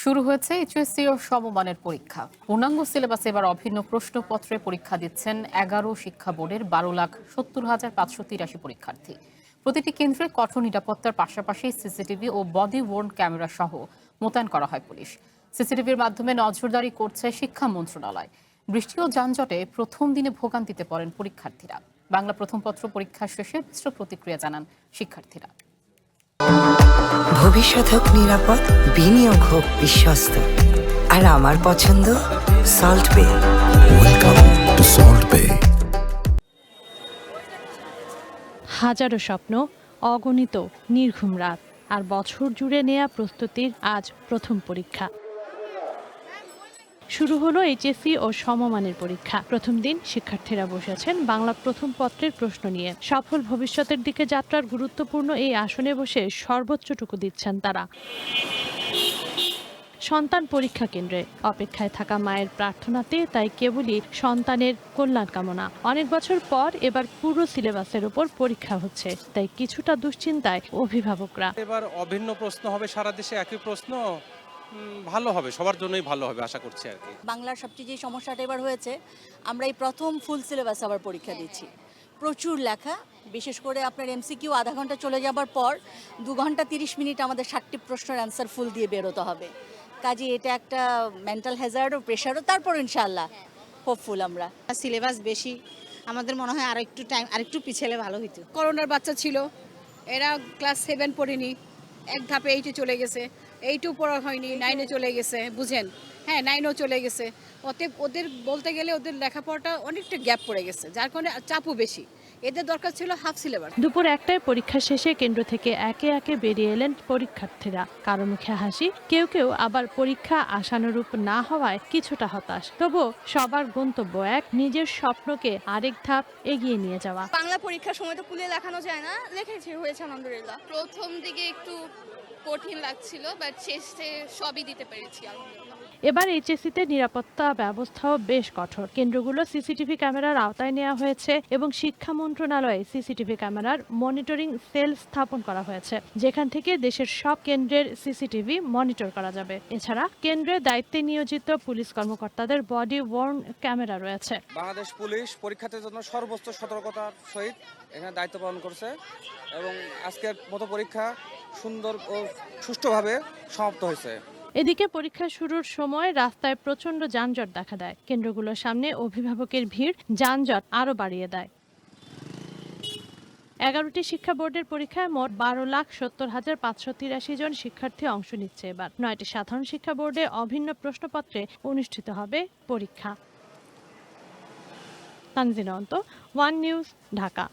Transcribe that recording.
শুরু হয়েছে এইচএসসি ও সমমানের পরীক্ষা। পূর্ণাঙ্গ সিলেবাসে এবার অভিন্ন প্রশ্নপত্রে পরীক্ষা দিচ্ছেন 11 শিক্ষা বোর্ডের 12,70,583 পরীক্ষার্থী। প্রতিটি কেন্দ্রে কঠোর নিরাপত্তার পাশাপাশি সিসিটিভি ও বডি ওয়ার্ন ক্যামেরা সহ মোতায়েন করা হয় পুলিশ। সিসিটিভির মাধ্যমে নজরদারি করছে শিক্ষা মন্ত্রণালয়। বৃষ্টি ও যানজটে প্রথম দিনে ভোগান্তিতে পড়েন পরীক্ষার্থীরা। বাংলা প্রথম পত্র পরীক্ষা শেষে মিশ্র প্রতিক্রিয়া জানান শিক্ষার্থীরা। ভবিষ্যৎ হোক নিরাপদ, বিনিয়োগ হোক বিশ্বস্ত, আর আমার পছন্দ সল্ট বে। ওয়েলকাম টু সল্ট বে। হাজারো স্বপ্ন, অগণিত নির্ঘুম রাত, আর বছর জুড়ে নেয়া প্রস্তুতির আজ প্রথম পরীক্ষা। শুরু হলো এইচএসসি ও সমমানের পরীক্ষা। প্রথম দিন শিক্ষার্থীরা বসেছেন বাংলা প্রথম পত্রের প্রশ্ন নিয়ে। সফল ভবিষ্যতের দিকে যাত্রার গুরুত্বপূর্ণ এই আসনে বসে সর্বোচ্চটুকু দিচ্ছেন তারা। সন্তান পরীক্ষা কেন্দ্রে অপেক্ষায় থাকা মায়ের প্রার্থনাতে তাই কেবলই সন্তানের কল্যাণ কামনা। অনেক বছর পর এবার পুরো সিলেবাসের উপর পরীক্ষা হচ্ছে, তাই কিছুটা দুশ্চিন্তায় অভিভাবকরা। এবার অভিন্ন প্রশ্ন হবে, সারা দেশে একই প্রশ্ন, ভালো হবে, সবার জন্যই ভালো হবে আশা করছি আর কি। বাংলার সবচেয়ে যে সমস্যাটা এবার হয়েছে, আমরা এই প্রথম ফুল সিলেবাস আবার পরীক্ষা দিচ্ছি। প্রচুর লেখা, বিশেষ করে আপনার এমসিকিউ আধা ঘন্টা চলে যাবার পর 2 ঘন্টা 30 মিনিট আমাদের 60টি প্রশ্নের অ্যান্সার ফুল দিয়ে বেরোতে হবে। কাজে এটা একটা মেন্টাল হ্যাজার্ডও, প্রেশারও। তারপর ইনশাআল্লাহ হোপফুল আমরা। সিলেবাস বেশি, আমাদের মনে হয় আরেকটু পিছলে ভালো হতো। করোনার বাচ্চা ছিল, এরা ক্লাস 7 পড়েনি, এক ধাপে 8-এ চলে গেছে, 8-ও পড়া হয়নি, 9-এ চলে গেছে, বুঝেন? হ্যাঁ, 9-ও চলে গেছে। অতএব ওদের বলতে গেলে ওদের লেখাপড়াটা অনেকটা গ্যাপ পড়ে গেছে, যার কারণে চাপও বেশি। এদের দরকার ছিল হাফ সিলেবাস। দুপুর 1টায় পরীক্ষা শেষে কেন্দ্র থেকে একে একে বেরিয়ে এলেন পরীক্ষার্থীরা। কারো মুখে হাসি, কেউ কেউ আবার পরীক্ষা আশানুরূপ না হওয়ায় কিছুটা হতাশ। তবুও সবার গন্তব্য এক, নিজের স্বপ্নকে আরেক ধাপ এগিয়ে নিয়ে যাওয়া। বাংলা পরীক্ষার সময় তো খুলে লেখানো যায় না, লিখেছি, হয়েছে আলহামদুলিল্লাহ। প্রথম দিকে একটু কঠিন লাগছিল, বাট শেষে সবই দিতে পেরেছি আলহামদুলিল্লাহ। এবার এইচএসসিতে নিরাপত্তা ব্যবস্থাও বেশ কঠোর। কেন্দ্রগুলো সিসিটিভি ক্যামেরার আওতায় নেওয়া হয়েছে এবং শিক্ষা মন্ত্রণালয়ে সিসিটিভি ক্যামেরার মনিটরিং সেল স্থাপন করা হয়েছে, যেখান থেকে দেশের সব কেন্দ্রের সিসিটিভি মনিটর করা যাবে। এছাড়া কেন্দ্রের দায়িত্বে নিয়োজিত পুলিশ কর্মকর্তাদের বডি ওয়ার্ন ক্যামেরা রয়েছে। বাংলাদেশ পুলিশ পরীক্ষার্থীর জন্য সর্বোচ্চ সতর্কতার সহিত এখানে দায়িত্ব পালন করছে এবং আজকের মতো পরীক্ষা সুন্দর ও সুষ্ঠুভাবে সমাপ্ত হয়েছে। এদিকে পরীক্ষা শুরুর সময় রাস্তায় প্রচণ্ড যানজট দেখা দেয়। কেন্দ্রগুলোর সামনে অভিভাবকের ভিড় যানজট আরও বাড়িয়ে দেয়। 11টি শিক্ষা বোর্ডের পরীক্ষায় মোট 12,70,583 জন শিক্ষার্থী অংশ নিচ্ছে। এবার 9টি সাধারণ শিক্ষা বোর্ডে অভিন্ন প্রশ্নপত্রে অনুষ্ঠিত হবে পরীক্ষা। তানজিনা অন্ত, ওয়ান নিউজ, ঢাকা।